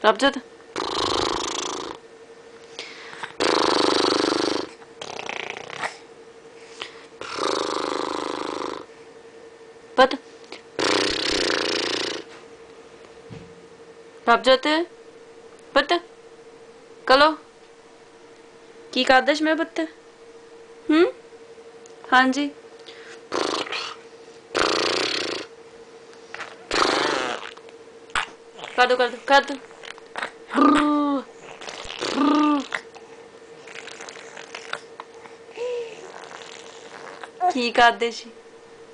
Rabjat. But Rabjat. But कलो की करदे मैं पुत्त हाँ जी कर दो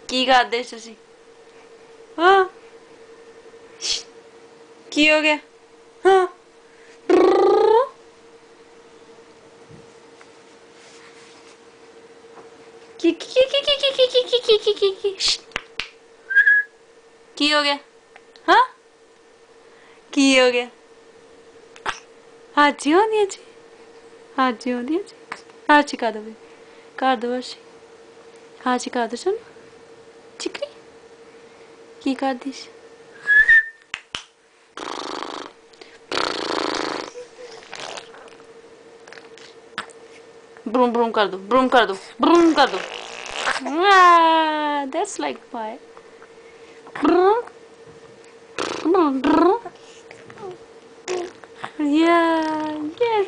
की करदे तुसी हाँ की हो गया हाँ की हो गया हाँ की हो गया हाजी होनी जी हाजी होनी जी हाजी कर दो हाजी कर दो सुन चिकनी की कर दी ब्रूम ब्रूम कर दो that's like why yeah yes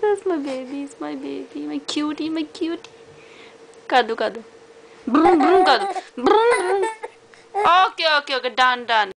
that's my baby my cutie कर दो ब्रूम कर दो okay done